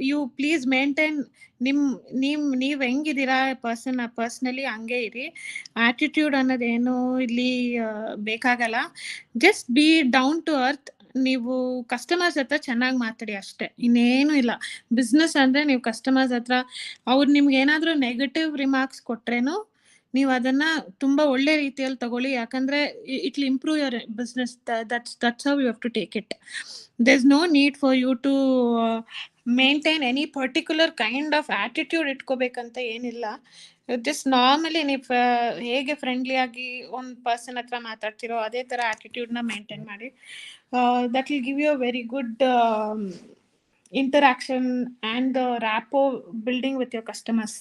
You please maintain ನೀವು ಹೆಂಗಿದ್ದೀರಾ personally ಹಂಗೆ ಇರಿ. Attitude ಅನ್ನೋದೇನು ಇಲ್ಲಿ ಬೇಕಾಗಲ್ಲ. Just be down to earth. ನೀವು ಕಸ್ಟಮರ್ಸ್ ಹತ್ರ ಚೆನ್ನಾಗಿ ಮಾತಾಡಿ ಅಷ್ಟೇ, ಇನ್ನೇನು ಇಲ್ಲ. ಬಿಸ್ನೆಸ್ ಅಂದ್ರೆ ನೀವು ಕಸ್ಟಮರ್ಸ್ ಹತ್ರ ಅವ್ರು ನಿಮ್ಗೆ ಏನಾದರೂ ನೆಗೆಟಿವ್ ರಿಮಾರ್ಕ್ಸ್ ಕೊಟ್ರೇನು ನೀವು ಅದನ್ನ ತುಂಬಾ ಒಳ್ಳೆ ರೀತಿಯಲ್ಲಿ ತಗೊಳ್ಳಿ. ಯಾಕಂದ್ರೆ it will improve your business. That's how you have to take it. There is no need for you to maintain any particular kind of attitude ಇಟ್ಕೋಬೇಕಂತ ಏನಿಲ್ಲ. ಜಸ್ಟ್ ನಾರ್ಮಲಿ ನೀವು ಹೇಗೆ ಫ್ರೆಂಡ್ಲಿ ಆಗಿ ಒಂದು ಪರ್ಸನ್ ಹತ್ರ ಮಾತಾಡ್ತಿರೋ ಅದೇ ಥರ ಆಟಿಟ್ಯೂಡ್ನ ಮೇಂಟೈನ್ ಮಾಡಿ. That will give you a very good interaction and the rapport building with your customers.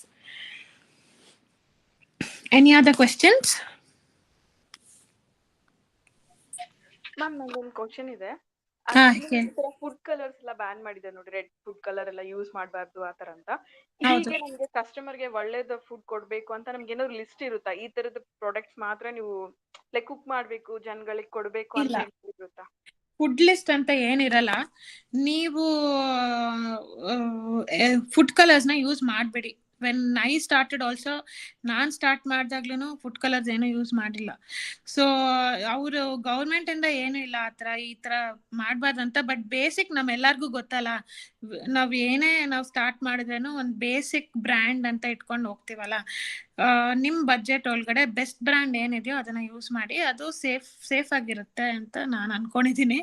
Any other questions? Ma'am ನಂದೊಂದು ಕ್ವಶನ್ ಇದೆ. ಫುಡ್ ಕಲರ್ಸ್ ಎಲ್ಲ ಬ್ಯಾನ್ ಮಾಡಿದೆ ನೋಡಿ, ರೆಡ್ ಫುಡ್ ಕಲರ್ ಎಲ್ಲ ಯೂಸ್ ಮಾಡಬಾರ್ದು ಆ ತರ ಅಂತ. ಹೀಗೆ ನಮ್ಗೆ ಕಸ್ಟಮರ್ಗೆ ಒಳ್ಳೇದ ಫುಡ್ ಕೊಡ್ಬೇಕು ಅಂತ ನಮ್ಗೆ ಏನಾದ್ರು ಲಿಸ್ಟ್ ಇರುತ್ತಾ? ಈ ತರದ ಪ್ರಾಡಕ್ಟ್ಸ್ ಮಾತ್ರ ನೀವು ಲೈಕ್ ಕುಕ್ ಮಾಡ್ಬೇಕು, ಜನಗಳಿಗೆ ಕೊಡ್ಬೇಕು ಅಂತ ಇರುತ್ತಾ? ಫುಡ್ ಲಿಸ್ಟ್ ಅಂತ ಏನಿರಲ್ಲ. ನೀವು ಫುಡ್ ಕಲರ್ಸ್ನ ಯೂಸ್ ಮಾಡಬೇಡಿ. ವೆನ್ ಐ ಸ್ಟಾರ್ಟೆಡ್ ಆಲ್ಸೋ, ನಾನು ಸ್ಟಾರ್ಟ್ ಮಾಡಿದಾಗ್ಲೂ ಫುಡ್ ಕಲರ್ಸ್ ಏನೂ ಯೂಸ್ ಮಾಡಿಲ್ಲ. ಸೊ ಅವರು ಗೌರ್ಮೆಂಟಿಂದ ಏನೂ ಇಲ್ಲ ಆ ಥರ ಈ ಥರ ಮಾಡಬಾರ್ದಂತ. ಬಟ್ ಬೇಸಿಕ್ ನಮ್ಮೆಲ್ಲರಿಗೂ ಗೊತ್ತಲ್ಲ, ನಾವು ಸ್ಟಾರ್ಟ್ ಮಾಡಿದ್ರೇನು ಒಂದು ಬೇಸಿಕ್ ಬ್ರ್ಯಾಂಡ್ ಅಂತ ಇಟ್ಕೊಂಡು ಹೋಗ್ತೀವಲ್ಲ. ನಿಮ್ಮ ಬಜೆಟ್ ಒಳಗಡೆ ಬೆಸ್ಟ್ ಬ್ರ್ಯಾಂಡ್ ಏನಿದೆಯೋ ಅದನ್ನು ಯೂಸ್ ಮಾಡಿ. ಅದು ಸೇಫ್ ಆಗಿರುತ್ತೆ ಅಂತ ನಾನು ಅನ್ಕೊಂಡಿದ್ದೀನಿ.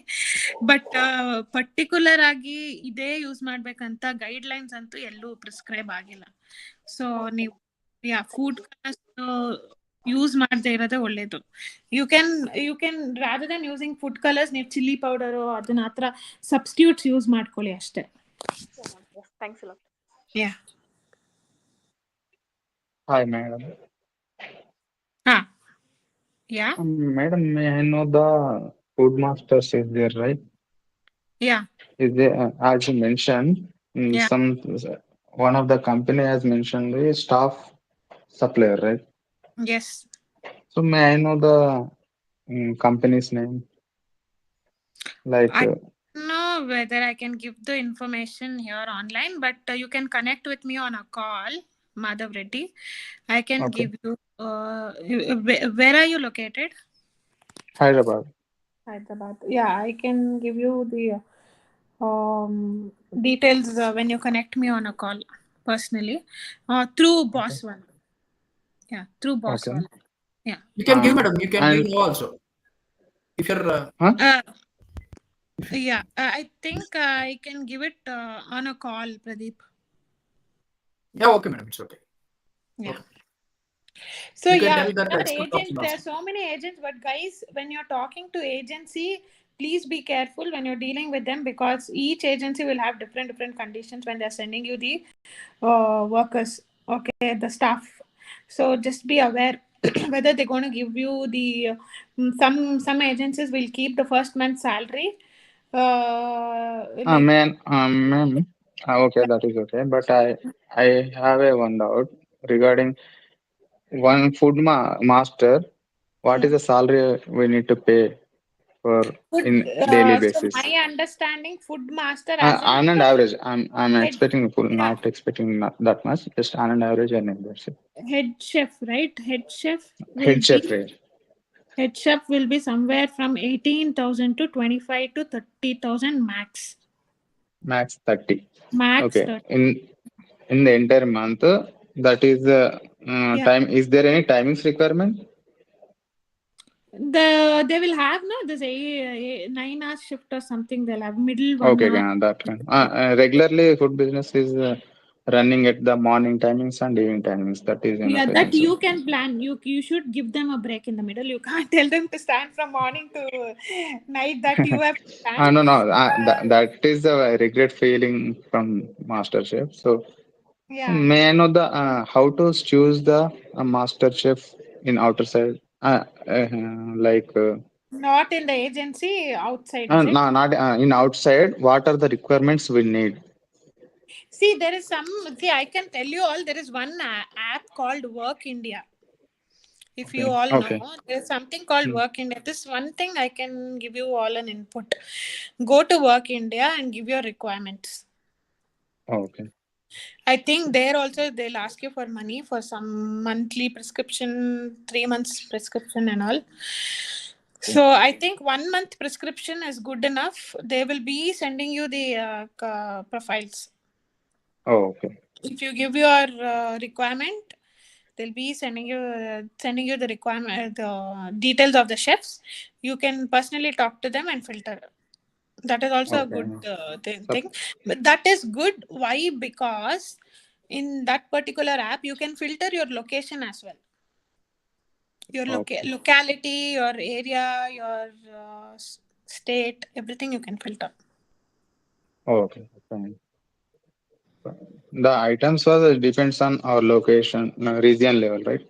ಬಟ್ ಪರ್ಟಿಕ್ಯುಲರ್ ಆಗಿ ಇದೇ ಯೂಸ್ ಮಾಡ್ಬೇಕಂತ ಗೈಡ್ಲೈನ್ಸ್ ಅಂತೂ ಎಲ್ಲೂ ಪ್ರಿಸ್ಕ್ರೈಬ್ ಆಗಿಲ್ಲ. ಸೊ ನೀವು ಫುಡ್ ಕಲರ್ಸ್ ಯೂಸ್ ಮಾಡದೇ ಇರೋದೇ ಒಳ್ಳೇದು. You can rather than using food colours, ನೀವು ಚಿಲ್ಲಿ ಪೌಡರು ಅದನ್ನ ಆ ಥರ ಸಬ್ಸ್ಟಿಟ್ಯೂಟ್ಸ್ ಯೂಸ್ ಮಾಡ್ಕೊಳ್ಳಿ ಅಷ್ಟೇ. Thanks a lot. Yeah. Hi, madam. Yeah. Madam, may I know the food masters is there, right? Yeah. Is there, as you mentioned, Yeah. one of the company has mentioned the staff supplier, right? Yes. So may I know the company's name? Like, I don't know whether I can give the information here online, but you can connect with me on a call, Madhav Reddy. I can okay. give you. Where are you located? Hyderabad. Yeah, I can give you the details when you connect me on a call personally, through Boss One. Yeah, through Boss Okay. One. Yeah. You can give, madam. You can give also. If you're yeah, I think I can give it on a call, Pradeep. Yeah, okay, madam. It's okay. Yeah. Okay. So You can yeah, tell that there are expert agents. option There are also. so many agents, but guys, when you're talking to agency, please be careful when you're dealing with them, because each agency will have different conditions when they're sending you the workers, okay, the staff. So just be aware whether they're going to give you the some agencies will keep the first month's salary. Ma'am, okay, that is okay. But I have one doubt regarding one food master. What is the salary we need to pay for in daily So basis? my understanding, food master as On in an average, I'm head, expecting full, not expecting that much. Just on an average, I need that's it. head chef, right? Head chef will Head chef be rate. head chef will be somewhere from 18,000 to 25 to 30,000 max. Max 30. Max Okay. 30. In the entire month, that is time. Is there any timings requirement? They will have this 9 hour shift or something. They'll have middle 1 Okay, hour. that kind. Regularly, food business is running at the morning timings and evening timings. That is Yeah, enough, I that think so. you can plan. You should give them a break in the middle. You can't tell them to stand from morning to night. That you have planned. No, no, Uh, that is a regret feeling from Master Chef. So, yeah, may I know the how to choose the Master Chef in outer side? Like, not in the agency. Outside, is it? no, not in outside. What are the requirements we need? See, there is some. See, I can tell you all. There is one app called Work India. If you Okay, all know, okay, there is something called hmm. Work India. This one thing I can give you all an input. Go to Work India and give your requirements. Okay, I think there also they'll ask you for money for some monthly prescription, 3 months prescription and all. okay. So I think 1 month prescription is good enough. They will be sending you the profiles. Oh, okay, If you give your requirement, they'll be sending you the requirement, the details of the chefs. You can personally talk to them and filter. That is also a okay. good So, thing. But that is good. Why? Because in that particular app, you can filter your location as well. Your okay, locality, your area, your state, everything you can filter. okay. Fine. The items was depends on our location, region level, right?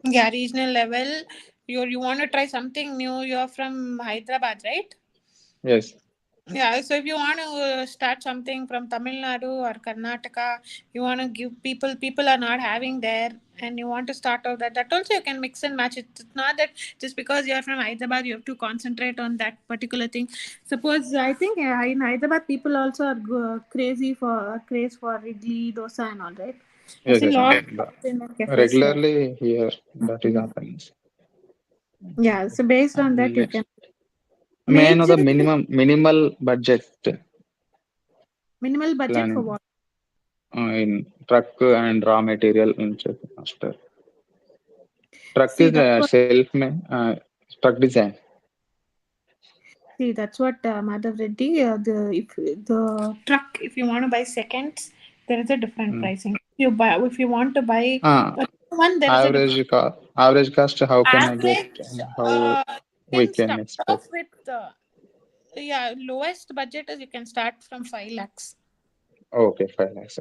Yeah, regional level. You want to try something new. You're from Hyderabad, right? Yes, Yeah, so if you want to start something from Tamil Nadu or Karnataka, you want to give people are not having there, and you want to start off that also you can mix and match it. It's not that just because you're from Hyderabad, you have to concentrate on that particular thing. Suppose I think in Hyderabad, people also are craze for idli, dosa, and all, right? I've yes, seen yes. lot of South Indian cafes here. Regularly here that is Mhm. happening. Yeah, so based on that, you can Next, may I know the majorly minimal budget minimal budget for plan what? in truck and raw material in Chef Master? Truck See, is that's what. self-made truck design. See, that's what Madhav Reddy. The truck, if you want to buy seconds, there is a different Mm. pricing. If you want to buy Uh, a new one, there is a different average cost. How can I get? average. How You we can can start expect? off with yeah, lowest budget is you can start from 5 lakhs. Okay, 5 lakhs.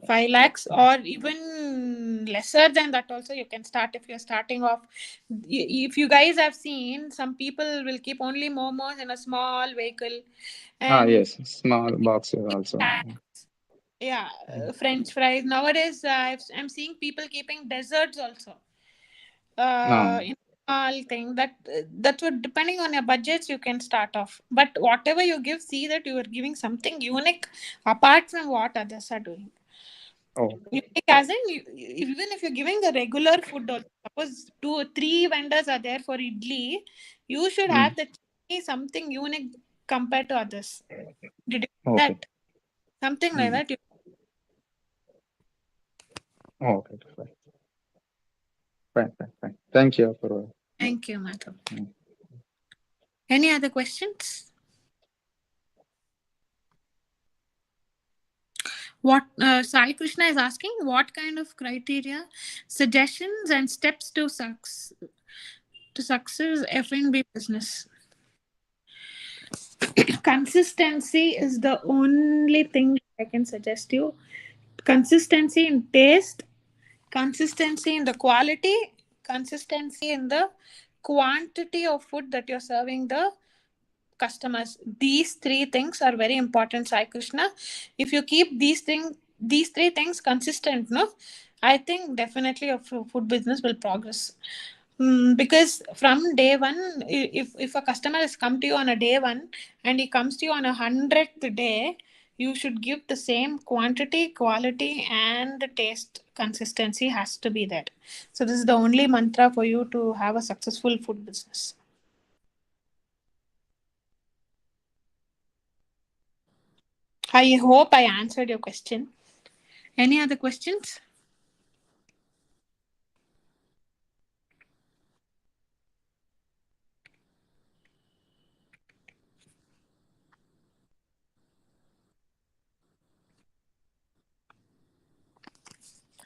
5 lakhs or even lesser than that also you can start if you're starting off. If you guys have seen, some people will keep only momos in a small vehicle and Yes, small boxes also. yeah, French fries. Nowadays, I'm seeing people keeping desserts also. No, In small thing that's what depending on your budgets you can start off. But whatever you give, see that you are giving something unique apart from what others are doing. oh, Unique as in even if you're giving a regular food, also, suppose 2 or 3 vendors are there for idli, you should mm, have that something unique compared to others. Did you do okay. that? Something like Mm, that. okay, fine, fine, fine, fine. Thank you for. Thank you, Madhu. Mm. Any other questions? What Sai Krishna is asking, what kind of criteria, suggestions, and steps to success F&B business? Consistency is the only thing I can suggest you. Consistency in taste, consistency in the quality, consistency in the quantity of food that you're serving the customers. These 3 things are very important, Sai Krishna. If you keep these 3 things consistent, no, I think definitely your food business will progress. Because from day one, if a customer has come to you on a day one and he comes to you on 100th day, you should give the same quantity, quality, and the taste consistency has to be there. So this is the only mantra for you to have a successful food business. I hope I answered your question. Any other questions?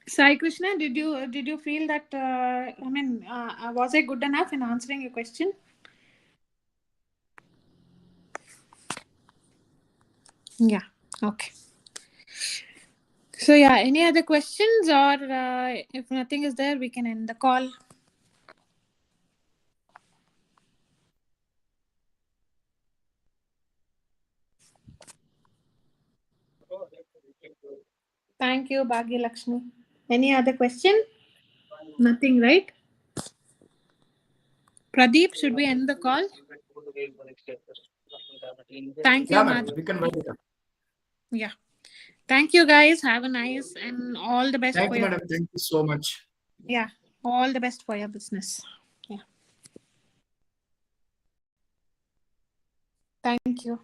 Sai Krishna, did you feel that was I good enough in answering your question? Yeah. Okay. So yeah, any other questions, or if nothing is there, we can end the call. Thank you, Bhagya Lakshmi. Any other question? Nothing, right? Pradeep, should we end the call? Thank you, Yeah, madam. Madhu. We can wind it up. Yeah. Thank you, guys. Have a nice and all the best Thank for you, your. madam. Thank you so much. Yeah. All the best for your business. Yeah. Thank you.